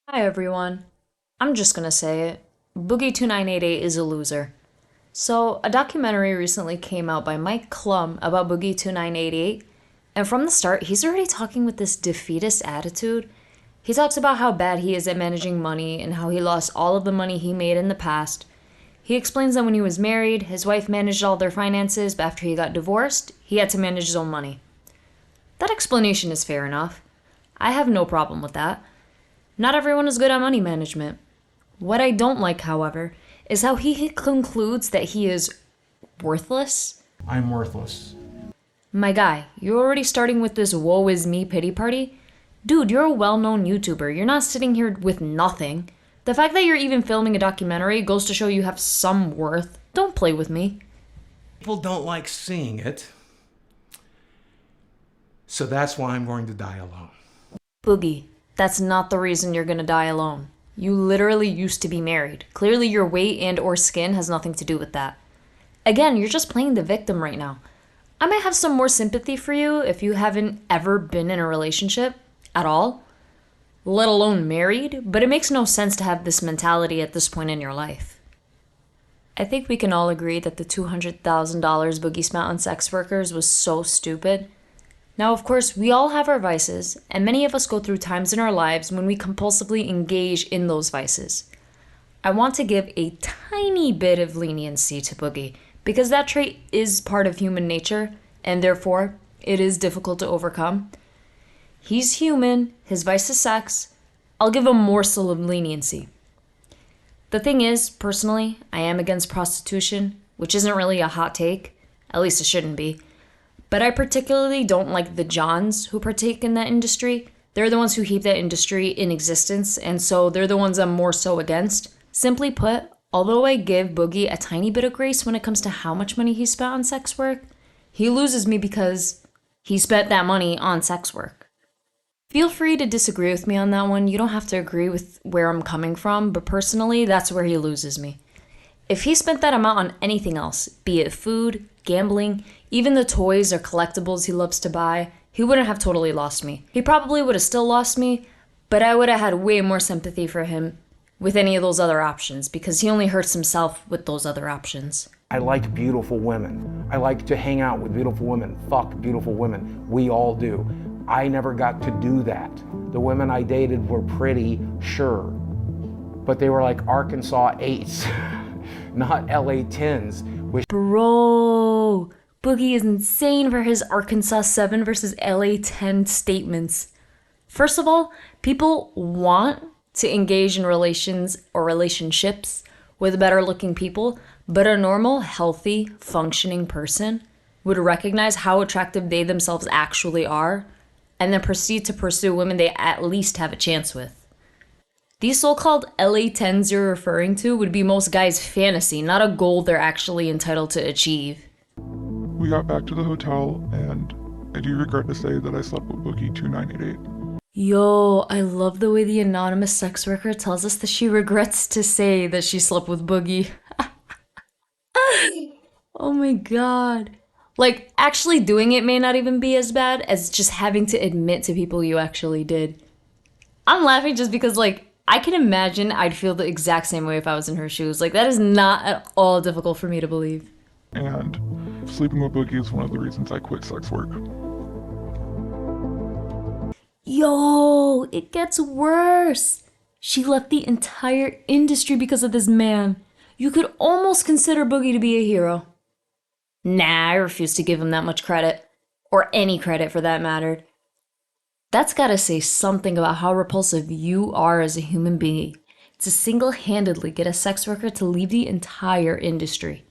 Hi everyone. I'm just gonna say it. Boogie2988 is a loser. So, a documentary recently came out by Mike Klum about Boogie2988, and from the start, he's already talking with this defeatist attitude. He talks about how bad he is at managing money and how he lost all of the money he made in the past. He explains that when he was married, his wife managed all their finances, but after he got divorced, he had to manage his own money. That explanation is fair enough. I have no problem with that. Not everyone is good at money management. What I don't like, however, is how he concludes that he is worthless. I'm worthless. My guy, you're already starting with this woe is me pity party? Dude, you're a well known YouTuber. You're not sitting here with nothing. The fact that you're even filming a documentary goes to show you have some worth. Don't play with me. People don't like seeing it, so that's why I'm going to die alone. Boogie, that's not the reason you're gonna die alone. You literally used to be married. Clearly your weight and or skin has nothing to do with that. Again, you're just playing the victim right now. I might have some more sympathy for you if you haven't ever been in a relationship at all, let alone married, but it makes no sense to have this mentality at this point in your life. I think we can all agree that the $200,000 Boogie spent on sex workers was so stupid. Now, of course, we all have our vices, and many of us go through times in our lives when we compulsively engage in those vices. I want to give a tiny bit of leniency to Boogie, because that trait is part of human nature, and therefore, it is difficult to overcome. He's human, his vice is sex. I'll give a morsel of leniency. The thing is, personally, I am against prostitution, which isn't really a hot take, at least it shouldn't be. But I particularly don't like the Johns who partake in that industry. They're the ones who keep that industry in existence, and so they're the ones I'm more so against. Simply put, although I give Boogie a tiny bit of grace when it comes to how much money he spent on sex work, he loses me because he spent that money on sex work. Feel free to disagree with me on that one. You don't have to agree with where I'm coming from, but personally, that's where he loses me. If he spent that amount on anything else, be it food, gambling, even the toys or collectibles he loves to buy, he wouldn't have totally lost me. He probably would have still lost me, but I would have had way more sympathy for him with any of those other options because he only hurts himself with those other options. I like beautiful women. I like to hang out with beautiful women, fuck beautiful women. We all do. I never got to do that. The women I dated were pretty, sure, but they were like Arkansas 8s, not LA 10s, which Bro, Boogie is insane for his Arkansas 7 versus LA 10 statements. First of all, people want to engage in relations or relationships with better looking people, but a normal, healthy, functioning person would recognize how attractive they themselves actually are and then proceed to pursue women they at least have a chance with. These so-called LA 10s you're referring to would be most guys' fantasy, not a goal they're actually entitled to achieve. We got back to the hotel, and I do regret to say that I slept with boogie2988. Yo, I love the way the anonymous sex worker tells us that she regrets to say that she slept with Boogie. Oh my god. Like, actually doing it may not even be as bad as just having to admit to people you actually did. I'm laughing just because, like, I can imagine I'd feel the exact same way if I was in her shoes. Like, that is not at all difficult for me to believe. And sleeping with Boogie is one of the reasons I quit sex work. Yo, it gets worse. She left the entire industry because of this man. You could almost consider Boogie to be a hero. Nah, I refuse to give him that much credit. Or any credit for that matter. That's gotta say something about how repulsive you are as a human being to single-handedly get a sex worker to leave the entire industry.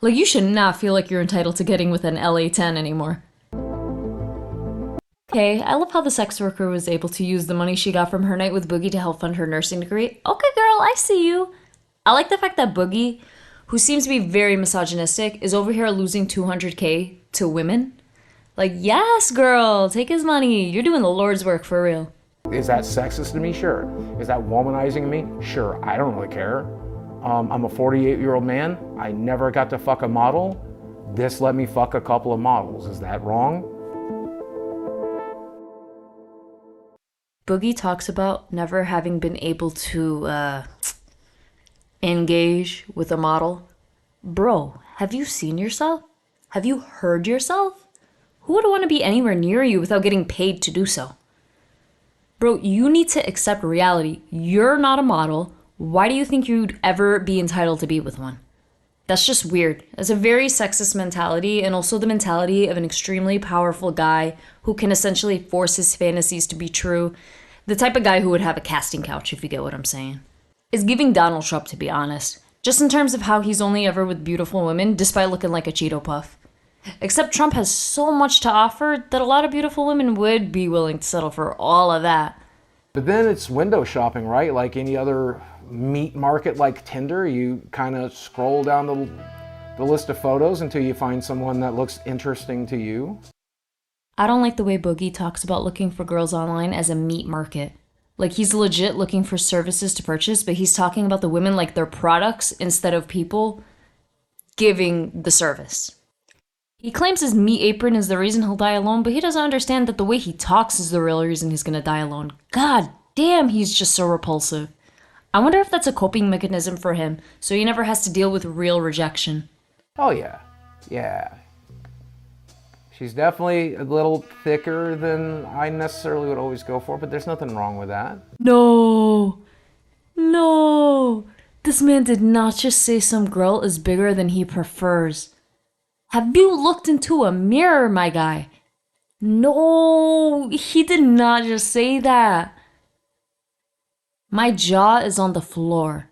Like, you should not feel like you're entitled to getting with an LA 10 anymore. Okay, I love how the sex worker was able to use the money she got from her night with Boogie to help fund her nursing degree. Okay, girl, I see you. I like the fact that Boogie, who seems to be very misogynistic, is over here losing $200K to women. Like, yes, girl, take his money. You're doing the Lord's work for real. is that sexist to me? Sure. Is that womanizing me? Sure. I don't really care. I'm a 48-year-old man. I never got to fuck a model. This let me fuck a couple of models. Is that wrong? Boogie talks about never having been able to, engage with a model. Bro, have you seen yourself? Have you heard yourself? Who would want to be anywhere near you without getting paid to do so? Bro, you need to accept reality. You're not a model. Why do you think you'd ever be entitled to be with one? That's just weird. It's a very sexist mentality, and also the mentality of an extremely powerful guy who can essentially force his fantasies to be true. The type of guy who would have a casting couch, if you get what I'm saying. It's giving Donald Trump, to be honest. Just in terms of how he's only ever with beautiful women, despite looking like a Cheeto Puff. Except Trump has so much to offer that a lot of beautiful women would be willing to settle for all of that. But then it's window shopping, right? Like any other meat market like Tinder, you kind of scroll down the list of photos until you find someone that looks interesting to you. I don't like the way Boogie talks about looking for girls online as a meat market. Like he's legit looking for services to purchase, but he's talking about the women like they're products instead of people giving the service. He claims his meat apron is the reason he'll die alone, but he doesn't understand that the way he talks is the real reason he's gonna die alone. God damn, he's just so repulsive. I wonder if that's a coping mechanism for him, so he never has to deal with real rejection. Oh yeah, yeah. She's definitely a little thicker than I necessarily would always go for, but there's nothing wrong with that. No. This man did not just say some girl is bigger than he prefers. Have you looked into a mirror, my guy? No, he did not just say that. My jaw is on the floor.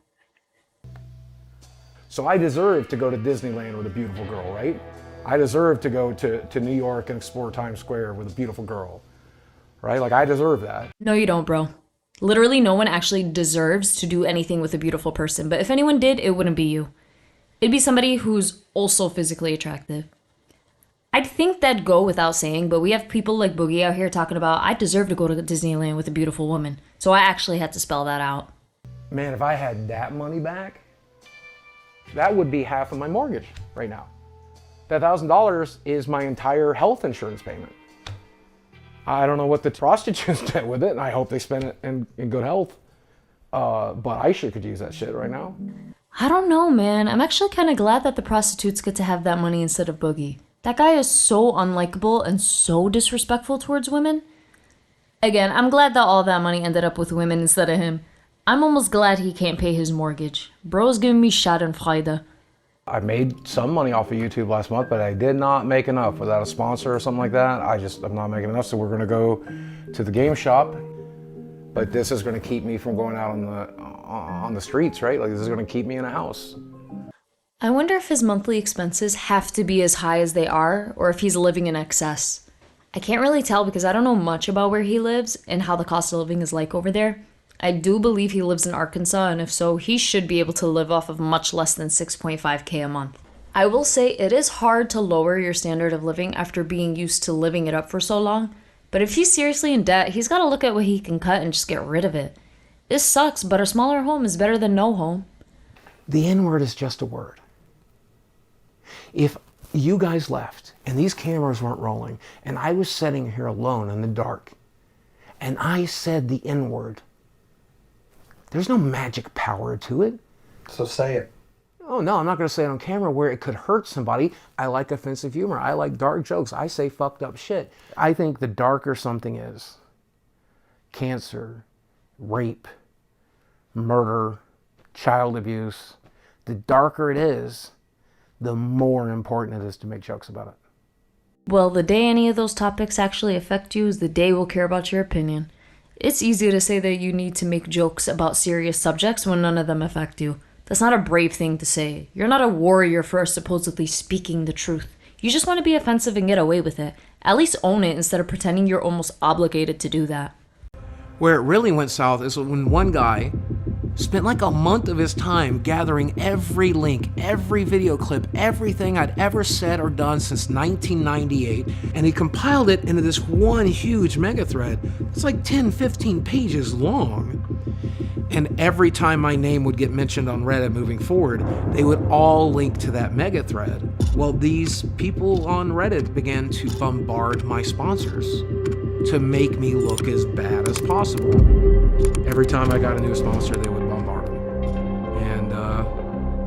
So I deserve to go to Disneyland with a beautiful girl, right? I deserve to go to New York and explore Times Square with a beautiful girl, right? Like, I deserve that. No, you don't, bro. Literally, no one actually deserves to do anything with a beautiful person. But if anyone did, it wouldn't be you. It'd be somebody who's also physically attractive. I'd think that'd go without saying, but we have people like Boogie out here talking about, I deserve to go to Disneyland with a beautiful woman. So I actually had to spell that out. Man, if I had that money back, that would be half of my mortgage right now. That $1,000 is my entire health insurance payment. I don't know what the prostitutes did with it, and I hope they spend it in good health. But I sure could use that shit right now. I don't know, man. I'm actually kind of glad that the prostitutes get to have that money instead of Boogie. That guy is so unlikable and so disrespectful towards women. Again, I'm glad that all that money ended up with women instead of him. I'm almost glad he can't pay his mortgage. Bro's giving me schadenfreude. I made some money off of YouTube last month, but I did not make enough without a sponsor or something like that. I'm not making enough, so we're gonna go to the game shop. But this is gonna keep me from going out on the streets, right? Like, this is gonna keep me in a house. I wonder if his monthly expenses have to be as high as they are, or if he's living in excess. I can't really tell because I don't know much about where he lives and how the cost of living is like over there. I do believe he lives in Arkansas, and if so, he should be able to live off of much less than $6.5K a month. I will say it is hard to lower your standard of living after being used to living it up for so long, but if he's seriously in debt, he's gotta look at what he can cut and just get rid of it. This sucks, but a smaller home is better than no home. The N-word is just a word. If you guys left and these cameras weren't rolling and I was sitting here alone in the dark and I said the N-word, there's no magic power to it. So say it. Oh no, I'm not gonna say it on camera where it could hurt somebody. I like offensive humor. I like dark jokes. I say fucked up shit. I think the darker something is, cancer, rape, murder, child abuse, the darker it is, the more important it is to make jokes about it. Well, the day any of those topics actually affect you is the day we'll care about your opinion. It's easy to say that you need to make jokes about serious subjects when none of them affect you. That's not a brave thing to say. You're not a warrior for supposedly speaking the truth. You just want to be offensive and get away with it. At least own it instead of pretending you're almost obligated to do that. Where it really went south is when one guy spent like a month of his time gathering every link, every video clip, everything I'd ever said or done since 1998, and he compiled it into this one huge mega thread. It's like 10, 15 pages long. And every time my name would get mentioned on Reddit moving forward, they would all link to that mega thread. Well, these people on Reddit began to bombard my sponsors. to make me look as bad as possible. Every time I got a new sponsor, they would bombard me. And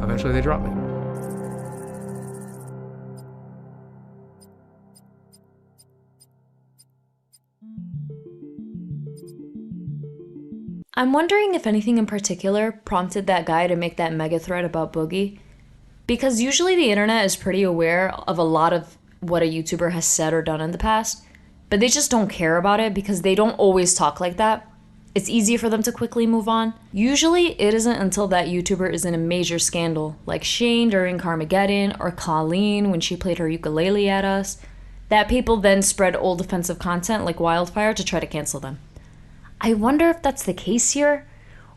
eventually they dropped me. I'm wondering if anything in particular prompted that guy to make that mega threat about Boogie. Because usually the internet is pretty aware of a lot of what a YouTuber has said or done in the past, but they just don't care about it because they don't always talk like that. It's easy for them to quickly move on. Usually it isn't until that YouTuber is in a major scandal, like Shane during Carmageddon or Colleen when she played her ukulele at us, that people then spread old offensive content like wildfire to try to cancel them. I wonder if that's the case here,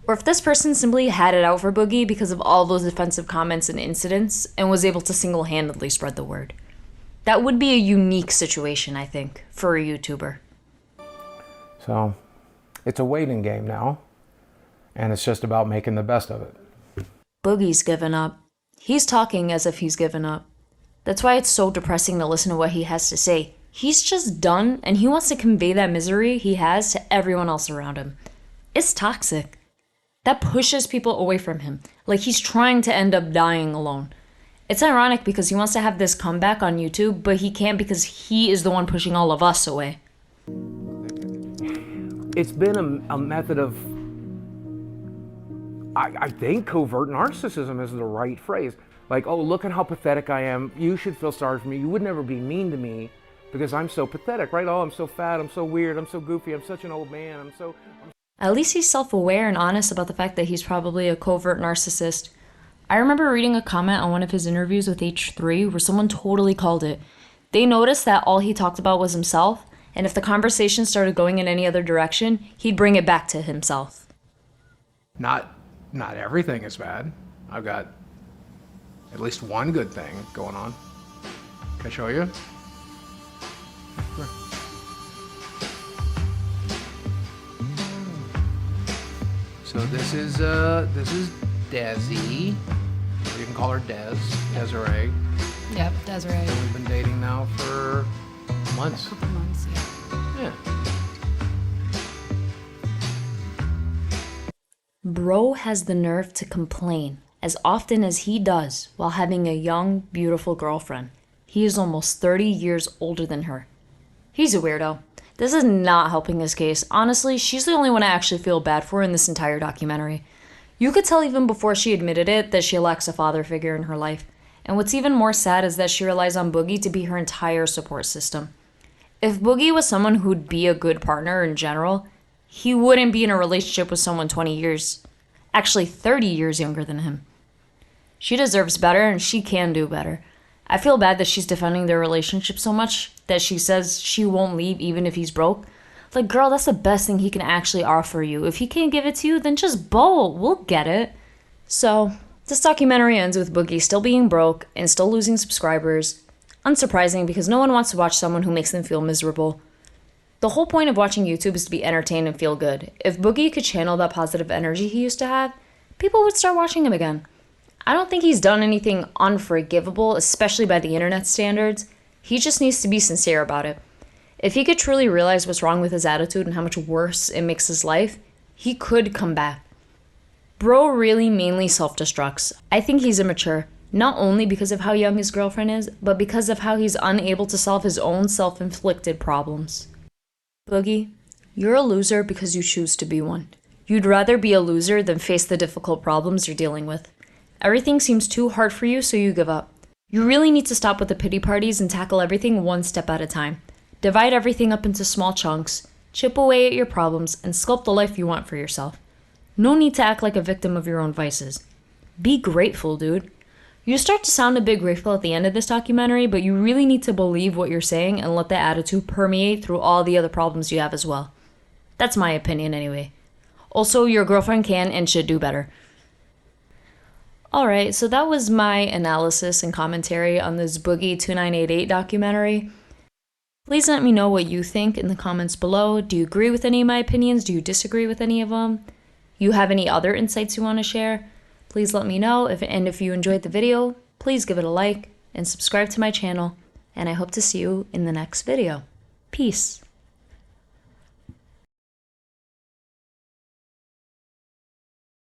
or if this person simply had it out for Boogie because of all those offensive comments and incidents and was able to single-handedly spread the word. That would be a unique situation, I think, for a YouTuber. So it's a waiting game now, and it's just about making the best of it. Boogie's given up. He's talking as if he's given up. That's why it's so depressing to listen to what he has to say. He's just done, and he wants to convey that misery he has to everyone else around him. It's toxic. That pushes people away from him, like he's trying to end up dying alone. It's ironic because he wants to have this comeback on YouTube, but he can't because he is the one pushing all of us away. It's been a method of, I think covert narcissism is the right phrase. Like, oh, look at how pathetic I am. You should feel sorry for me. You would never be mean to me because I'm so pathetic, right? Oh, I'm so fat, I'm so weird, I'm so goofy, I'm such an old man, At least he's self-aware and honest about the fact that he's probably a covert narcissist. I remember reading a comment on one of his interviews with H3 where someone totally called it. They noticed that all he talked about was himself, and if the conversation started going in any other direction, he'd bring it back to himself. Not everything is bad. I've got at least one good thing going on. Can I show you? Sure. So this is Desi. You can call her Desiree. Yep, Desiree. And we've been dating now for months. A couple months, yeah. Yeah. Bro has the nerve to complain as often as he does while having a young, beautiful girlfriend. He is almost 30 years older than her. He's a weirdo. This is not helping his case. Honestly, she's the only one I actually feel bad for in this entire documentary. You could tell even before she admitted it that she lacks a father figure in her life. And what's even more sad is that she relies on Boogie to be her entire support system. If Boogie was someone who'd be a good partner in general, he wouldn't be in a relationship with someone 20 years, actually 30 years younger than him. She deserves better and she can do better. I feel bad that she's defending their relationship so much that she says she won't leave even if he's broke. Like, girl, that's the best thing he can actually offer you. If he can't give it to you, then just bowl. We'll get it. So, this documentary ends with Boogie still being broke and still losing subscribers. Unsurprising because no one wants to watch someone who makes them feel miserable. The whole point of watching YouTube is to be entertained and feel good. If Boogie could channel that positive energy he used to have, people would start watching him again. I don't think he's done anything unforgivable, especially by the internet standards. He just needs to be sincere about it. If he could truly realize what's wrong with his attitude and how much worse it makes his life, he could come back. Bro really mainly self-destructs. I think he's immature, not only because of how young his girlfriend is, but because of how he's unable to solve his own self-inflicted problems. Boogie, you're a loser because you choose to be one. You'd rather be a loser than face the difficult problems you're dealing with. Everything seems too hard for you, so you give up. You really need to stop with the pity parties and tackle everything one step at a time. Divide everything up into small chunks, chip away at your problems, and sculpt the life you want for yourself. No need to act like a victim of your own vices. Be grateful, dude. You start to sound a bit grateful at the end of this documentary, but you really need to believe what you're saying and let that attitude permeate through all the other problems you have as well. That's my opinion anyway. Also, your girlfriend can and should do better. Alright, so that was my analysis and commentary on this boogie2988 documentary. Please let me know what you think in the comments below. Do you agree with any of my opinions? Do you disagree with any of them? You have any other insights you want to share? Please let me know. If you enjoyed the video, please give it a like and subscribe to my channel. And I hope to see you in the next video. Peace.